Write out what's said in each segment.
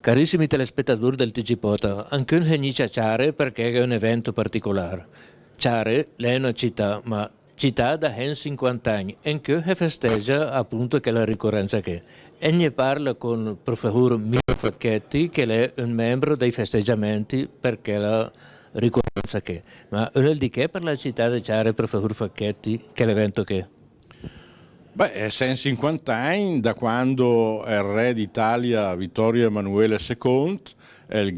Carissimi telespettatori del TG Pota, anche un inizia Ciare perché è un evento particolare. Ciare è una città, ma città da 50 anni, e che festeggia appunto che la ricorrenza che. E ne parla con il professor Mino Pacchetti, che è un membro dei festeggiamenti perché la ricorrenza che. Ma di che per la città di Ciare, professor Pacchetti, che l'evento che? Beh, è 150 anni da quando il re d'Italia Vittorio Emanuele II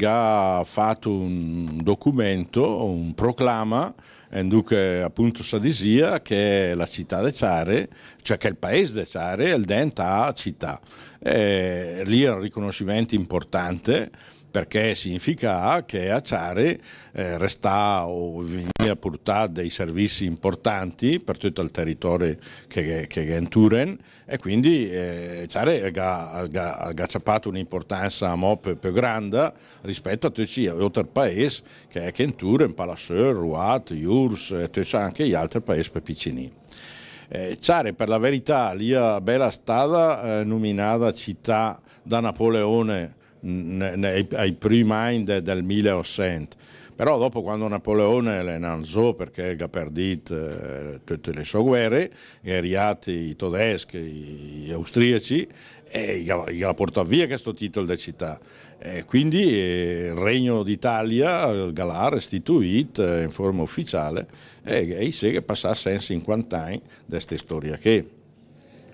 ha fatto un documento, un proclama, in duce appunto sa disia che la città di Ciare, cioè che il paese di Ciare è il denta città. Lì è un riconoscimento importante perché significa che a Ciare resta o veniva portato dei servizi importanti per tutto il territorio che è in Turen e quindi Ciare ha capito un'importanza molto più grande rispetto a tutti gli altri paesi che è in Turen, Palasseur, Ruat, Jurs e anche gli altri paesi più piccini. Ciare per la verità lì è bella stata nominata città da Napoleone ai primi anni del 1800, però dopo quando Napoleone le innalzò perché ha perdito tutte le sue guerre, gli arrivati i tedeschi, gli austriaci, e gli ha portato via questo titolo di città. Quindi il Regno d'Italia l'ha restituito in forma ufficiale e si è passato 150 anni di questa storia che.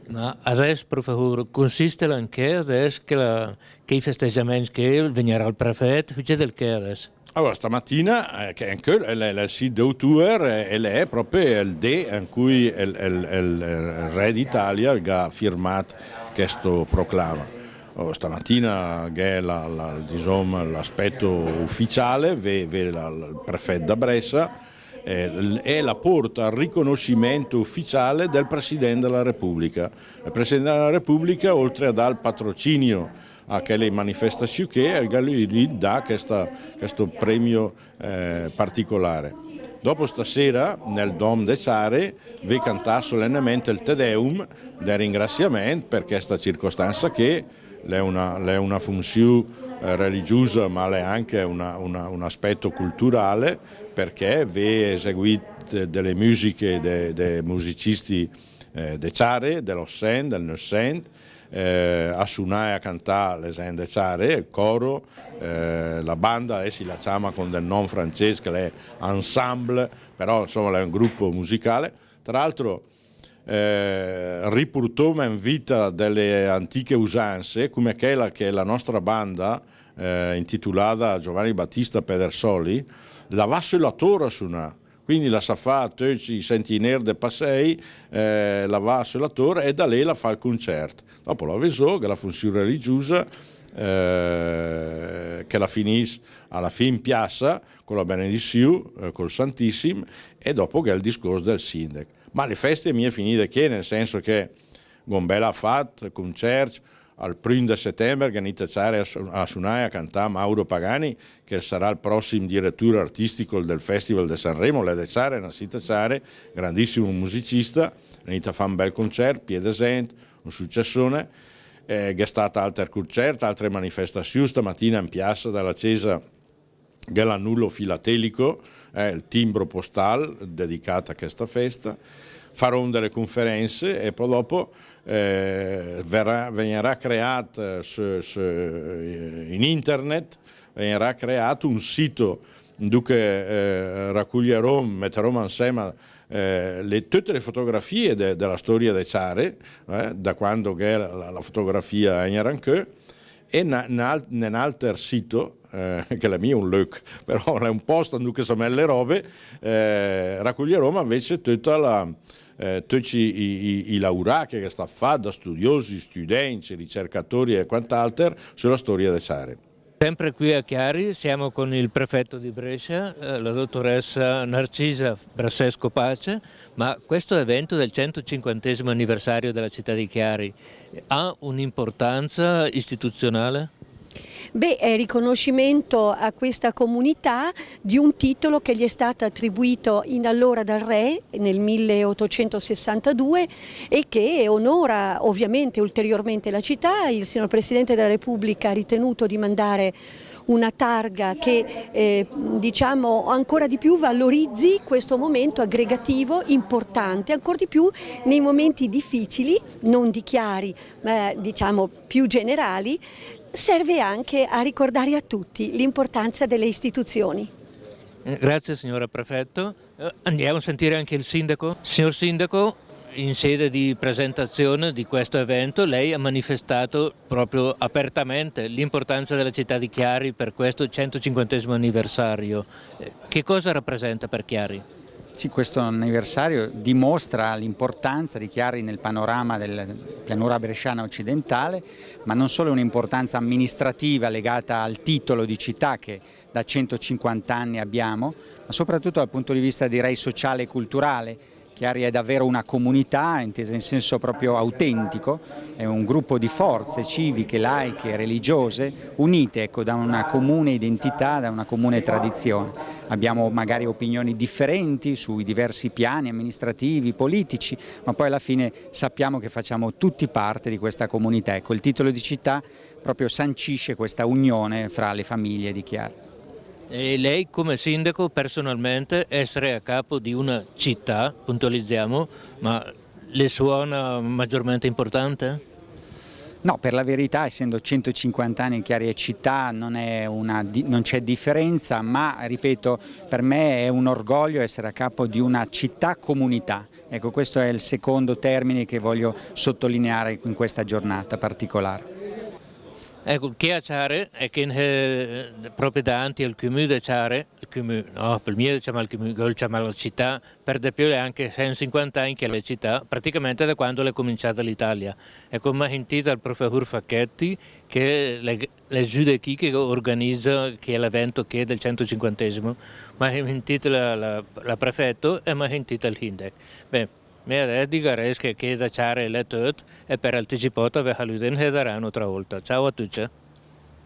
Ma adesso, professore, consiste anche adesso che i festeggiamenti che venirà il prefetto, c'è del che adesso? Allora, stamattina, che anche il 6 ottobre, è proprio il day in cui il re d'Italia ha firmato questo proclama. Stamattina è l'aspetto ufficiale, vede il prefetto da Brescia, e la porta al riconoscimento ufficiale del Presidente della Repubblica. Il Presidente della Repubblica, oltre a dare il patrocinio a quelle manifestazioni che gli dà questo premio particolare. Dopo stasera nel Dom de Ciare vi cantare solennemente il Te Deum del ringraziamento per questa circostanza che è una funzione religiosa ma è anche un aspetto culturale perché vi eseguite delle musiche dei musicisti de Ciare, dell'Ossen, del Nussent, a suonare e a cantare le Sende Ciare, il coro, la banda si la chiama con del nome francese che è ensemble, però insomma è un gruppo musicale. Tra l'altro riportiamo in vita delle antiche usanze come quella che la nostra banda intitolata Giovanni Battista Pedersoli la va sulla torre a suonare. Quindi la sa fa tutti i sentineri de Passei, la va sulla torre e da lì la fa il concerto. Dopo la vesò, che la funzione religiosa, che la finisce alla fine in piazza con la benedizione, col Santissimo e dopo che è il discorso del sindaco. Ma le feste mie finite che, nel senso che Gombella ha fatto concerti, al 1 settembre che iniziare a suonare e a cantare Mauro Pagani, che sarà il prossimo direttore artistico del Festival di Sanremo, l'Edeciare, una Città, grandissimo musicista, inizia a fare un bel concerto, piedesente, un successone, è stato altri concerti, altre manifestazioni, stamattina in piazza dalla Cesa che è l'annullo filatelico, il timbro postale dedicato a questa festa. Farò delle conferenze e poi dopo verrà creato in internet, verrà creato un sito dove raccoglierò, metterò insieme tutte le fotografie della storia di Ciare, da quando è la fotografia a Ignaranchè, e in un altro sito, che la mia è un look, però è un posto dove sono le robe, raccoglierò invece tutti i laureati che sta fa da studiosi, studenti, ricercatori e quant'altro sulla storia di Ciare. Sempre qui a Chiari siamo con il prefetto di Brescia, la dottoressa Narcisa Brassesco Pace, ma questo evento del 150° anniversario della città di Chiari ha un'importanza istituzionale? Beh, è riconoscimento a questa comunità di un titolo che gli è stato attribuito in allora dal re nel 1862 e che onora ovviamente ulteriormente la città. Il signor Presidente della Repubblica ha ritenuto di mandare una targa che diciamo ancora di più valorizzi questo momento aggregativo importante, ancora di più nei momenti difficili, non di chiari ma diciamo più generali. Serve anche a ricordare a tutti l'importanza delle istituzioni. Grazie signora Prefetto. Andiamo a sentire anche il Sindaco. Signor Sindaco, in sede di presentazione di questo evento lei ha manifestato proprio apertamente l'importanza della città di Chiari per questo 150° anniversario. Che cosa rappresenta per Chiari? Sì, questo anniversario dimostra l'importanza di Chiari nel panorama della pianura bresciana occidentale, ma non solo un'importanza amministrativa legata al titolo di città che da 150 anni abbiamo, ma soprattutto dal punto di vista direi sociale e culturale. Chiari è davvero una comunità, intesa in senso proprio autentico, è un gruppo di forze civiche, laiche, religiose, unite da una comune identità, da una comune tradizione. Abbiamo magari opinioni differenti sui diversi piani amministrativi, politici, ma poi alla fine sappiamo che facciamo tutti parte di questa comunità. Ecco, il titolo di città proprio sancisce questa unione fra le famiglie di Chiari. E lei come sindaco personalmente essere a capo di una città, puntualizziamo, ma le suona maggiormente importante? No, per la verità, essendo 150 anni Chiari è città non c'è differenza, ma ripeto, per me è un orgoglio essere a capo di una città-comunità. Ecco, questo è il secondo termine che voglio sottolineare in questa giornata particolare. Ecco, che a Ciare è che proprio davanti al comune di Ciare, no, per me diciamo il comune, diciamo la città, per di più è anche 150 anni che è la città, praticamente da quando è cominciata l'Italia. E come ha sentito il professor Facchetti, che le giudici che organizza, che è l'evento che è del 150°, ma ha sentito la prefetto e mi ha sentito il Hindek. Beh, mi ha detto che da Ciare è tutto e per anticipato vi saluto e daranno tra volta. Ciao a tutti.